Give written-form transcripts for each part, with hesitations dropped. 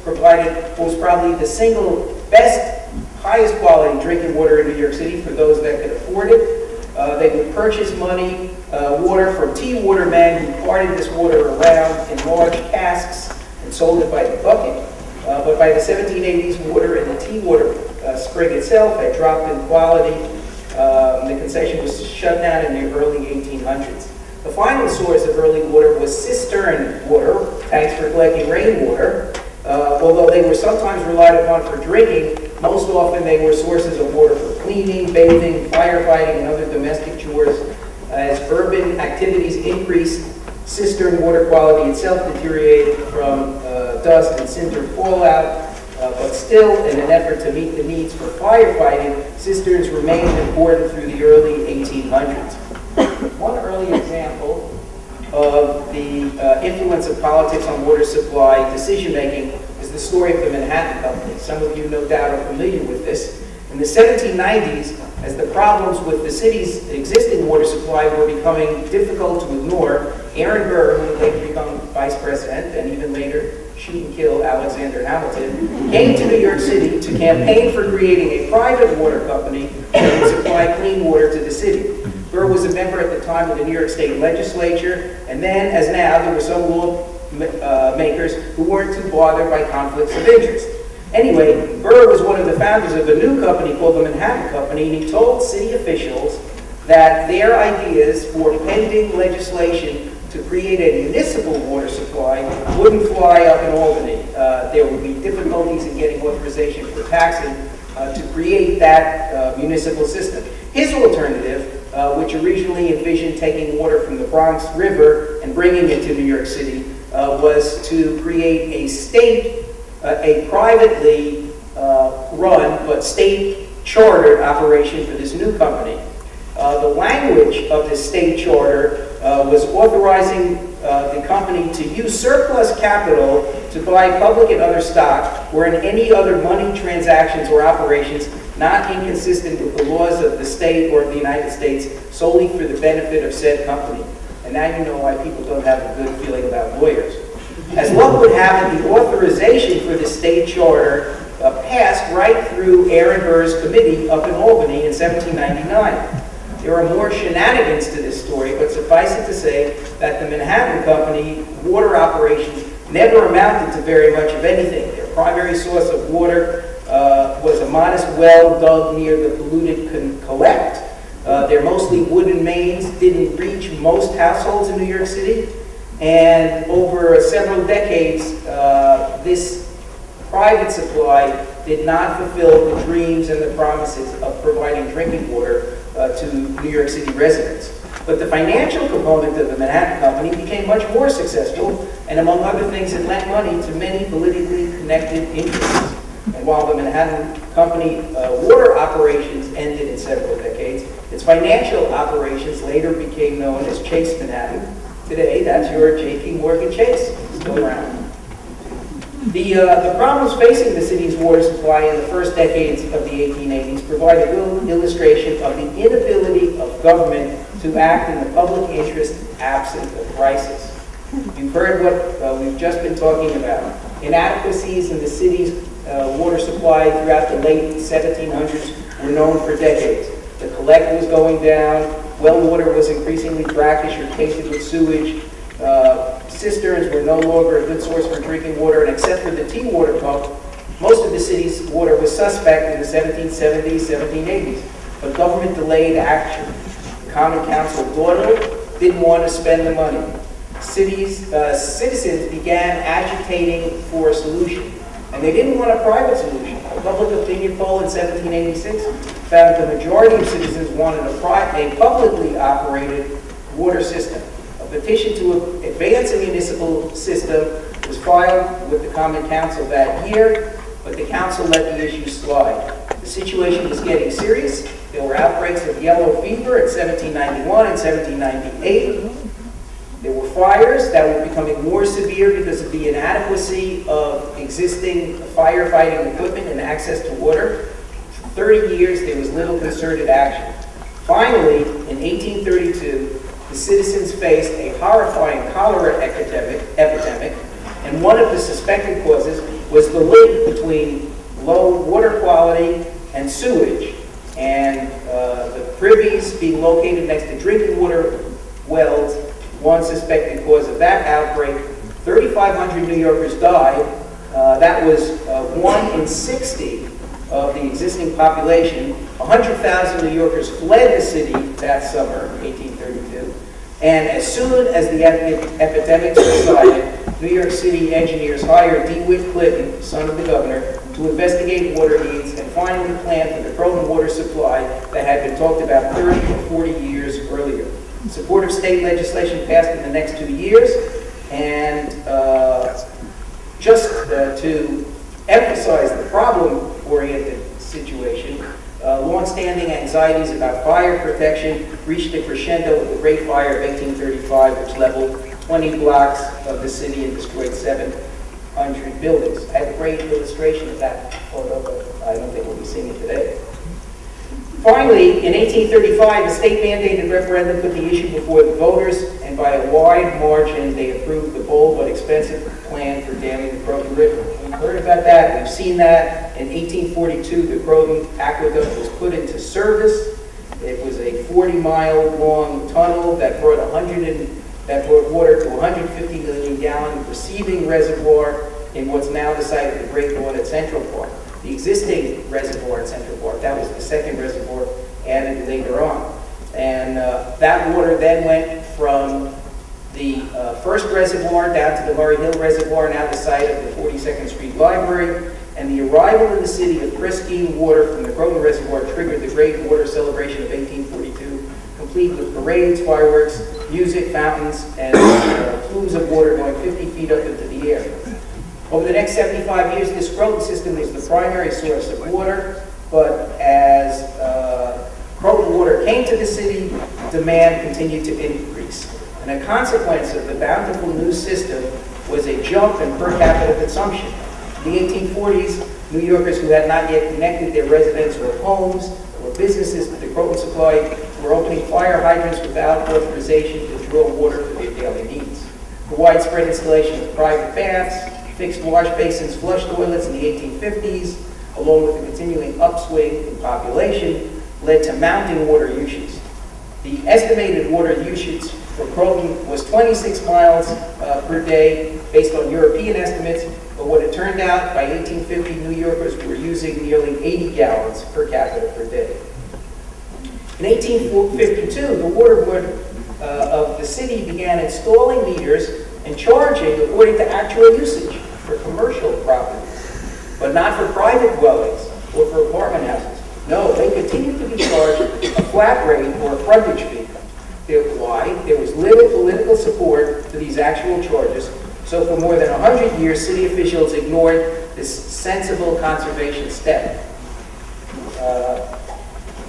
was probably the single best, highest quality drinking water in New York City for those that could afford it. They would purchase water from tea water men who carted this water around in large casks and sold it by the bucket. But by the 1780s, water in the tea water spring itself had dropped in quality. The concession was shut down in the early 1800s. The final source of early water was cistern water, tanks for collecting rainwater. Although they were sometimes relied upon for drinking, most often they were sources of water for cleaning, bathing, firefighting, and other domestic chores. As urban activities increased, cistern water quality itself deteriorated from dust and cinder fallout. But still, in an effort to meet the needs for firefighting, cisterns remained important through the early 1800s. One early example of the influence of politics on water supply decision-making is the story of the Manhattan Company. Some of you, no doubt, are familiar with this. In the 1790s, as the problems with the city's existing water supply were becoming difficult to ignore, Aaron Burr, who would later become vice president and even later shoot and kill Alexander Hamilton, came to New York City to campaign for creating a private water company that would supply clean water to the city. Burr was a member at the time of the New York State Legislature, and then, as now, there were some lawmakers who weren't too bothered by conflicts of interest. Anyway, Burr was one of the founders of a new company called the Manhattan Company, and he told city officials that their ideas for pending legislation to create a municipal water supply wouldn't fly up in Albany. There would be difficulties in getting authorization for taxing to create that municipal system. His alternative, which originally envisioned taking water from the Bronx River and bringing it to New York City, was to create a privately run but state-chartered operation for this new company. The language of this state charter was authorizing the company to use surplus capital to buy public and other stock or in any other money transactions or operations not inconsistent with the laws of the state or of the United States solely for the benefit of said company. And now you know why people don't have a good feeling about lawyers. As luck would have it, the authorization for the state charter passed right through Aaron Burr's committee up in Albany in 1799. There are more shenanigans to this story, but suffice it to say that the Manhattan Company water operations never amounted to very much of anything. Their primary source of water was a modest well dug near the polluted collect. Their mostly wooden mains didn't reach most households in New York City, and over several decades, this private supply did not fulfill the dreams and the promises of providing drinking water to New York City residents. But the financial component of the Manhattan Company became much more successful, and among other things, it lent money to many politically connected interests. And while the Manhattan Company water operations ended in several decades, its financial operations later became known as Chase Manhattan. Today, that's your J.P. Morgan Chase, still around. The problems facing the city's water supply in the first decades of the 1880s provide a good illustration of the inability of government to act in the public interest absent of crisis. You've heard what we've just been talking about. Inadequacies in the city's water supply throughout the late 1700s were known for decades. The collect was going down, well water was increasingly brackish or tainted with sewage, cisterns were no longer a good source for drinking water, and except for the tea water pump, most of the city's water was suspect in the 1770s, 1780s. But government delayed action. The Common Council dawdled, didn't want to spend the money. Citizens began agitating for a solution, and they didn't want a private solution. A public opinion poll in 1786 found the majority of citizens wanted a publicly operated water system. A petition to advance a municipal system was filed with the Common Council that year, but the council let the issue slide. The situation was getting serious. There were outbreaks of yellow fever in 1791 and 1798. There were fires that were becoming more severe because of the inadequacy of existing firefighting equipment and access to water. For 30 years, there was little concerted action. Finally, in 1832, the citizens faced a horrifying cholera epidemic, and one of the suspected causes was the link between low water quality and sewage, and the privies being located next to drinking water wells, one suspected cause of that outbreak. 3,500 New Yorkers died. That was 1 in 60 of the existing population. 100,000 New Yorkers fled the city that summer, 1832. And as soon as the epidemic subsided, New York City engineers hired DeWitt Clinton, son of the governor, to investigate water needs and finally plan for the Croton water supply that had been talked about 30 or 40 years earlier. Supportive state legislation passed in the next 2 years, and just to emphasize the problem-oriented situation, long-standing anxieties about fire protection reached a crescendo with the Great Fire of 1835, which leveled 20 blocks of the city and destroyed 700 buildings. I have a great illustration of that photo, but I don't think we'll be seeing it today. Finally, in 1835, a state-mandated referendum put the issue before the voters, and by a wide margin, they approved the bold but expensive plan for damming the Croton River. We've heard about that. We've seen that. In 1842, the Croton Aqueduct was put into service. It was a 40-mile-long tunnel that brought water to 150 million gallon receiving reservoir in what's now the site of the Great Lawn at Central Park. The existing reservoir at Central Park, that was the second reservoir added later on. And that water then went from the first reservoir down to the Murray Hill Reservoir, now the site of the 42nd Street Library. And the arrival in the city of pristine water from the Croton Reservoir triggered the Great Water Celebration of 1842, complete with parades, fireworks, music, fountains, and plumes of water going 50 feet up into the air. Over the next 75 years, this Croton system was the primary source of water, but as Croton water came to the city, demand continued to increase. And a consequence of the bountiful new system was a jump in per capita consumption. In the 1840s, New Yorkers who had not yet connected their residence or homes or businesses with the Croton supply were opening fire hydrants without authorization to draw water for their daily needs. The widespread installation of private baths, fixed wash basins, flush toilets in the 1850s, along with the continuing upswing in population, led to mounting water usage. The estimated water usage for Croton was 26 miles per day based on European estimates, but what it turned out, by 1850, New Yorkers were using nearly 80 gallons per capita per day. In 1852, the water board of the city began installing meters and charging according to actual usage for commercial properties, but not for private dwellings or for apartment houses. No, they continued to be charged a flat rate or a frontage fee. Why? There was little political support for these actual charges, so for more than 100 years, city officials ignored this sensible conservation step.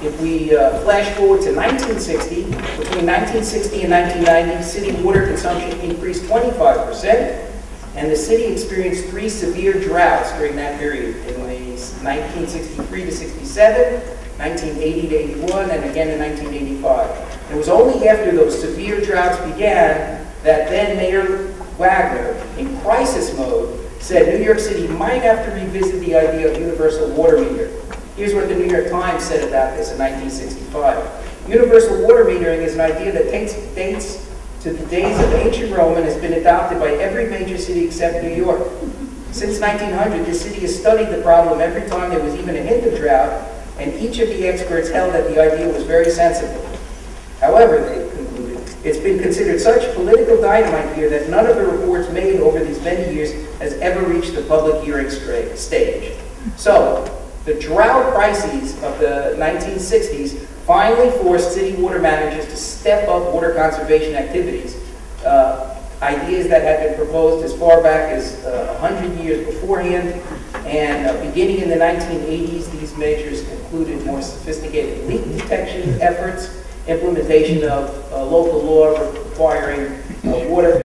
If we flash forward to 1960, between 1960 and 1990, city water consumption increased 25%, and the city experienced 3 severe droughts during that period, in the 1963 to 67, 1980 to 81, and again in 1985. It was only after those severe droughts began that then Mayor Wagner, in crisis mode, said New York City might have to revisit the idea of universal water meter. Here's what the New York Times said about this in 1965. Universal water metering is an idea that dates to the days of ancient Rome and has been adopted by every major city except New York. Since 1900, the city has studied the problem every time there was even a hint of drought, and each of the experts held that the idea was very sensible. However, they concluded, it's been considered such political dynamite here that none of the reports made over these many years has ever reached the public hearing stage. So, the drought crises of the 1960s finally forced city water managers to step up water conservation activities, ideas that had been proposed as far back as 100 years beforehand. And beginning in the 1980s, these measures included more sophisticated leak detection efforts, implementation of local law requiring water